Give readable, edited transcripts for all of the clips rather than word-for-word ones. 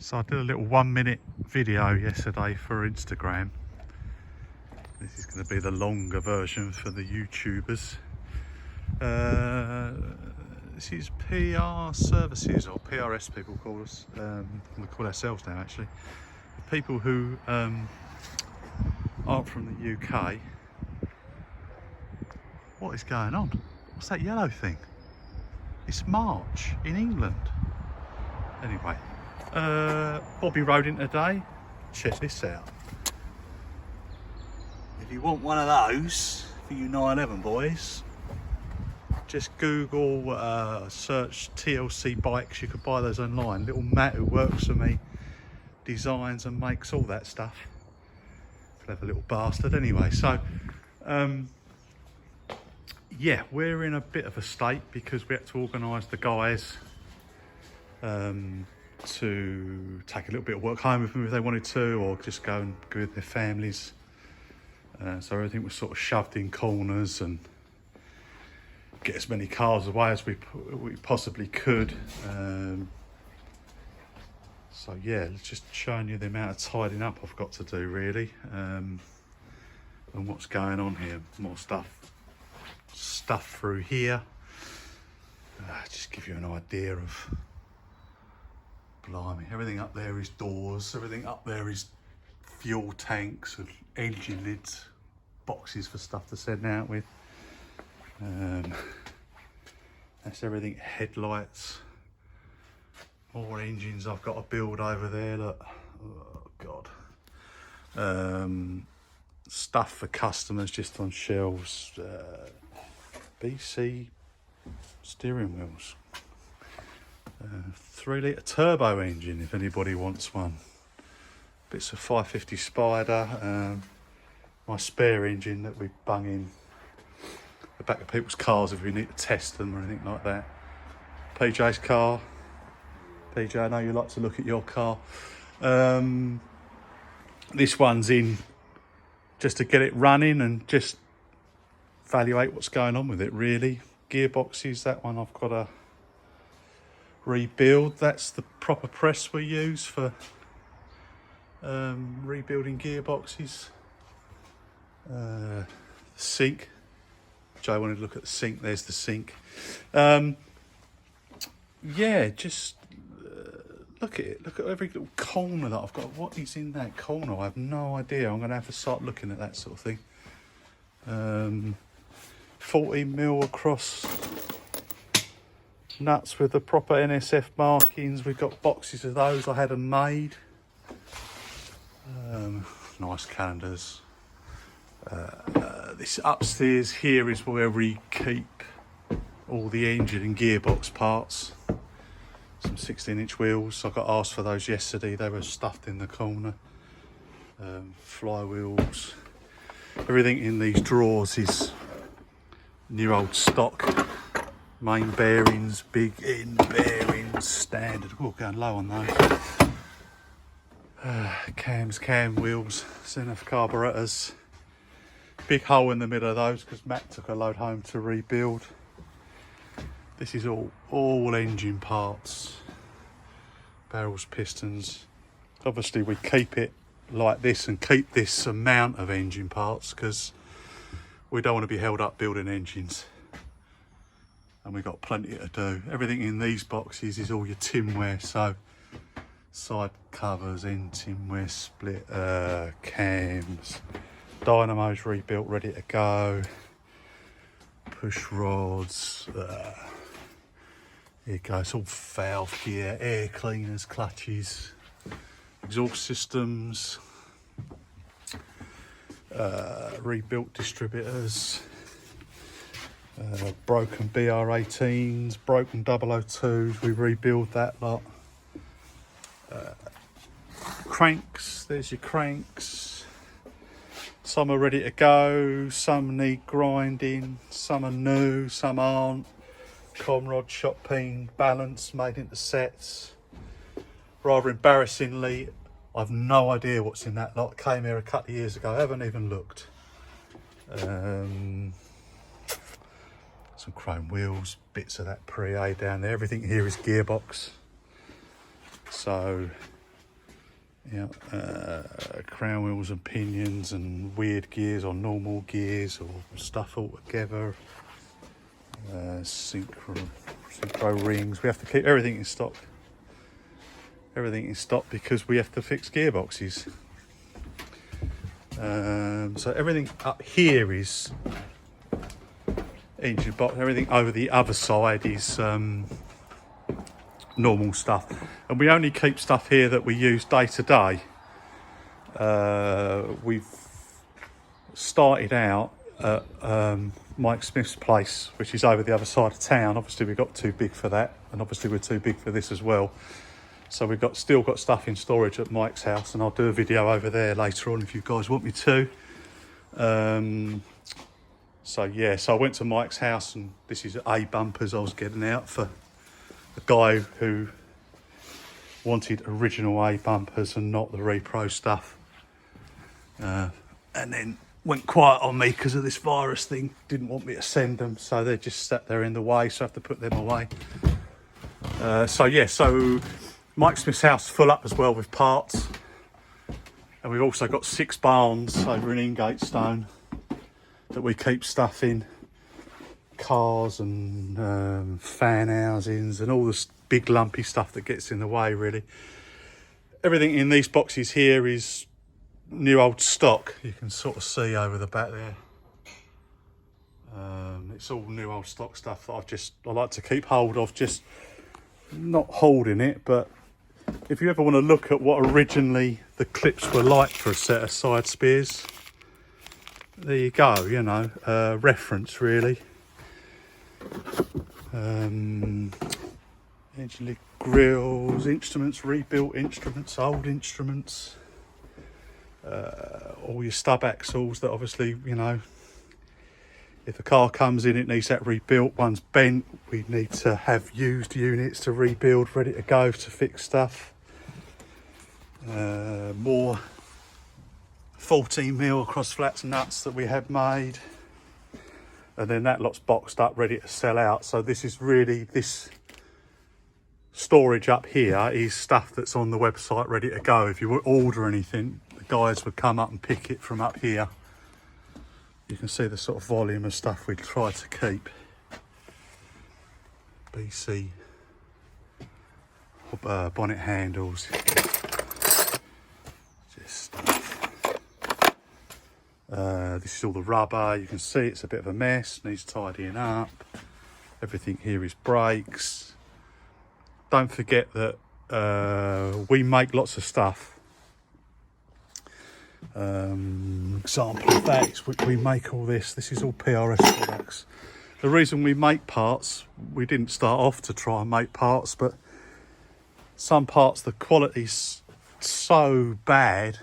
So I did a little 1 minute video yesterday for Instagram. This is going to be the longer version for the YouTubers. This is PR services, or PRS people call us. We call ourselves now actually. The people who aren't from the UK. What is going on? What's that yellow thing? It's March in England. Anyway, Bobby rode in today. Check this out. If you want one of those for you 911 boys, just Google, search TLC bikes. You could buy those online. Little Matt who works for me designs and makes all that stuff. Clever little bastard. Anyway, so yeah, we're in a bit of a state because we had to organise the guys to take a little bit of work home with them if they wanted to, or just go and go with their families. So everything was sort of shoved in corners and get as many cars away as we possibly could. So yeah, just showing you the amount of tidying up I've got to do really, and what's going on here. More stuff through here. Just give you an idea of, blimey, everything up there is doors, everything up there is fuel tanks and engine lids, boxes for stuff to send out with. That's everything, headlights, more engines I've got to build over there, look, oh God. Stuff for customers just on shelves, BC steering wheels, 3 litre turbo engine if anybody wants one, bits of 550 Spider, my spare engine that we bung in the back of people's cars if we need to test them or anything like that. PJ's car. PJ, I know you like to look at your car. This one's in just to get it running and just evaluate what's going on with it really. Gearboxes, that one I've got to rebuild. That's the proper press we use for rebuilding gearboxes. Sink. Joe wanted to look at the sink. There's the sink. Yeah, just look at it. Look at every little corner that I've got. What is in that corner? I have no idea. I'm going to have to start looking at that sort of thing. 14 mil across nuts with the proper NSF markings. We've got boxes of those. I had them made. Nice calendars. This upstairs here is where we keep all the engine and gearbox parts. Some 16-inch wheels. I got asked for those yesterday. They were stuffed in the corner. Flywheels. Everything in these drawers is new old stock. Main bearings, big end bearings, standard. Oh, going low on those. Cams, cam wheels, enough carburetors. Big hole in the middle of those because Matt took a load home to rebuild. This is all engine parts, barrels, pistons. Obviously we keep it like this and keep this amount of engine parts because we don't want to be held up building engines, and we've got plenty to do. Everything in these boxes is all your tinware, so side covers, end tinware, split cams, dynamos rebuilt, ready to go, push rods, here it goes, all valve gear, air cleaners, clutches, exhaust systems, rebuilt distributors, broken BR18s, broken 002s, we rebuild that lot. Cranks, there's your cranks. Some are ready to go, some need grinding, some are new, some aren't. Comrod, shot peen, balance, made into sets. Rather embarrassingly, I've no idea what's in that lot. Came here a couple of years ago, haven't even looked. Some chrome wheels, bits of that Pre-A down there. Everything here is gearbox. So Yeah, crown wheels and pinions and weird gears on normal gears or stuff all together. Synchro rings. We have to keep everything in stock. Everything in stock because we have to fix gearboxes. So everything up here is engine box. Everything over the other side is normal stuff, and we only keep stuff here that we use day to day. We've started out at Mike Smith's place, which is over the other side of town. Obviously we got too big for that, and obviously we're too big for this as well. So we've still got stuff in storage at Mike's house, and I'll do a video over there later on if you guys want me to. So yeah, so I went to Mike's house, and this is A bumpers I was getting out for the guy who wanted original A bumpers and not the repro stuff. And then went quiet on me because of this virus thing. Didn't want me to send them, so they just sat there in the way, so I have to put them away. So yeah, so Mike Smith's house full up as well with parts. And we've also got 6 barns over in Ingatestone that we keep stuff in. Cars and fan housings and all this big lumpy stuff that gets in the way, really. Everything in these boxes here is new old stock. You can sort of see over the back there. It's all new old stock stuff that I like to keep hold of, just not holding it, but if you ever want to look at what originally the clips were like for a set of side spears, there you go, you know, reference really. Engine lid grills, instruments, rebuilt instruments, old instruments, all your stub axles that obviously, you know, if a car comes in, it needs that rebuilt. One's bent, we need to have used units to rebuild, ready to go to fix stuff. More 14mm across flats nuts that we had made. And then that lot's boxed up, ready to sell out. So this is really, this storage up here is stuff that's on the website ready to go. If you would order anything, the guys would come up and pick it from up here. You can see the sort of volume of stuff we try to keep. BC bonnet handles. Just stuff. This is all the rubber. You can see it's a bit of a mess, needs tidying up. Everything here is brakes. Don't forget that we make lots of stuff. Example of that is we make all this. This is all PRS products. The reason we make parts, we didn't start off to try and make parts, but some parts the quality's so bad.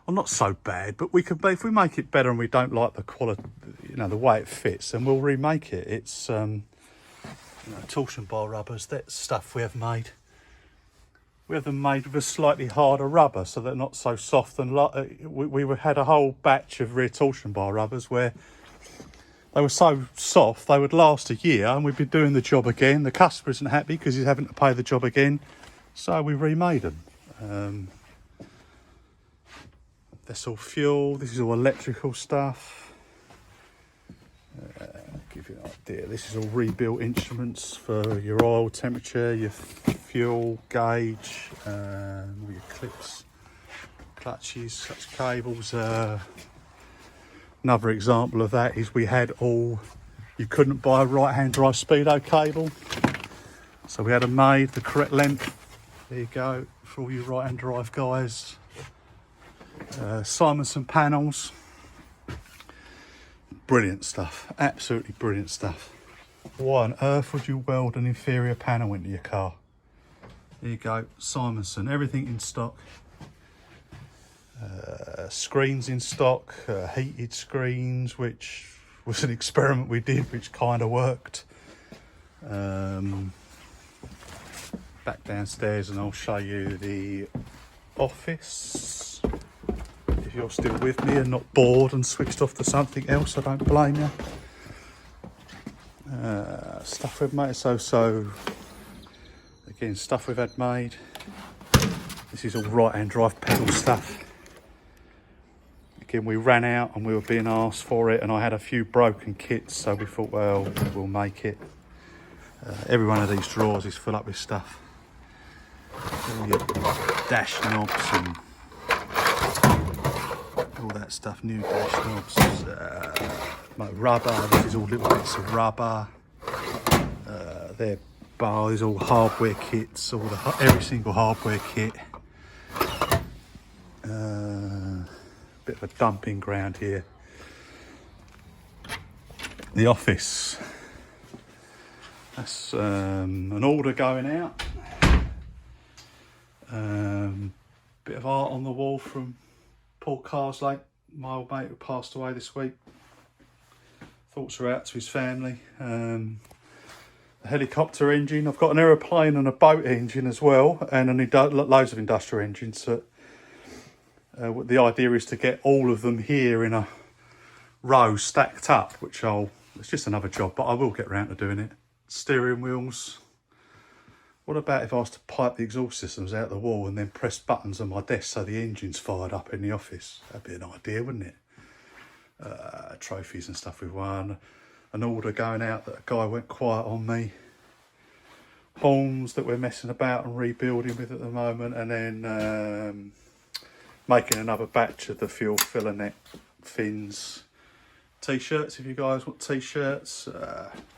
Well, not so bad, but if we make it better and we don't like the quality, you know, the way it fits, then we'll remake it. It's you know, torsion bar rubbers. That's stuff we have made. We have them made with a slightly harder rubber, so they're not so soft and light. We had a whole batch of rear torsion bar rubbers where they were so soft they would last a year, and we'd be doing the job again. The customer isn't happy because he's having to pay the job again, so we remade them. That's all fuel. This is all electrical stuff. Give you an idea. This is all rebuilt instruments for your oil temperature, your fuel gauge, all your clips, clutches, such cables. Another example of that is we had all, you couldn't buy a right hand drive speedo cable, so we had them made the correct length. There you go, for all you right hand drive guys. Simonson panels, brilliant stuff, absolutely brilliant stuff. Why on earth would you weld an inferior panel into your car? There you go, Simonson, everything in stock. Screens in stock, heated screens, which was an experiment we did, which kind of worked. Back downstairs and I'll show you the office. If you're still with me and not bored and switched off to something else, I don't blame you. Stuff we've made, so again, stuff we've had made. This is all right-hand drive pedal stuff. Again, we ran out and we were being asked for it, and I had a few broken kits, so we thought, well, we'll make it. Every one of these drawers is full up with stuff. All your dash knobs and all that stuff, new dash knobs, rubber. This is all little bits of rubber. They're bars, all hardware kits, every single hardware kit. Bit of a dumping ground here. The office. That's an order going out. Bit of art on the wall from Paul Carslake, my old mate who passed away this week. Thoughts are out to his family. A helicopter engine. I've got an aeroplane and a boat engine as well, and loads of industrial engines. So, the idea is to get all of them here in a row stacked up, which it's just another job, but I will get around to doing it. Steering wheels. What about if I was to pipe the exhaust systems out the wall and then press buttons on my desk so the engine's fired up in the office? That'd be an idea, wouldn't it? Trophies and stuff we've won. An order going out that a guy went quiet on me. Horns that we're messing about and rebuilding with at the moment, and then making another batch of the fuel filler net fins. T-shirts, if you guys want T-shirts.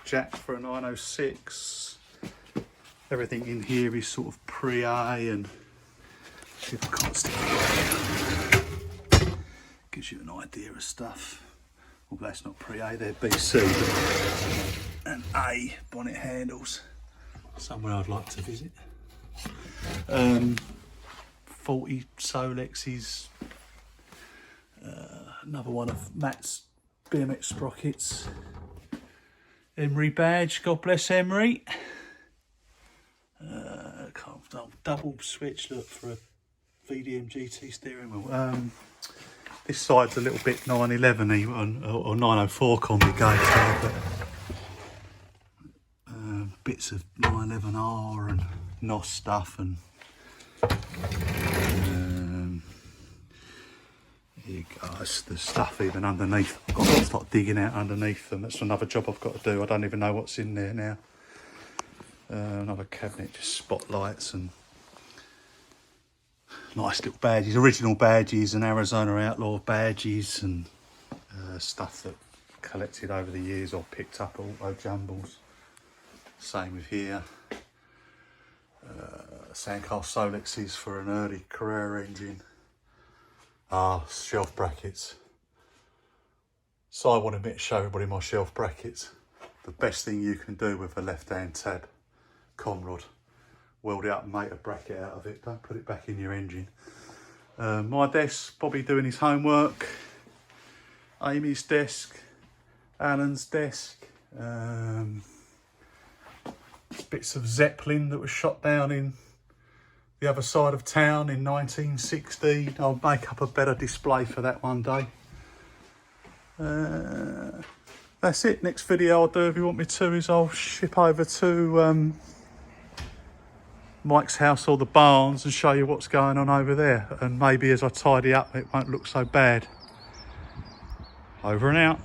Jack for a 906. Everything in here is sort of pre-A, and see if I can't stick it out. Gives you an idea of stuff. Well, that's not pre-A, they're BC. And A bonnet handles. Somewhere I'd like to visit. 40 Solexes. Another one of Matt's BMX sprockets. Emery badge, God bless Emery. Double switch, look, for a VDM GT steering wheel. This side's a little bit 911-y or 904 combi gauge there, but bits of 911R and NOS stuff, and here you go, the stuff even underneath. I've got to start digging out underneath them. That's another job I've got to do. I don't even know what's in there now. Another cabinet, just spotlights and nice little badges, original badges and Arizona Outlaw badges, and stuff that I've collected over the years or picked up at auto jumbles. Same with here. Sandcar Solexes for an early Carrera engine. Shelf brackets. So I want to show everybody my shelf brackets. The best thing you can do with a left-hand tab conrod. Weld it up and make a bracket out of it. Don't put it back in your engine. My desk, Bobby doing his homework. Amy's desk. Alan's desk. Bits of Zeppelin that was shot down in the other side of town in 1916. I'll make up a better display for that one day. That's it. Next video I'll do, if you want me to, is I'll ship over to Mike's house or the barns and show you what's going on over there, and maybe as I tidy up it won't look so bad. Over and out.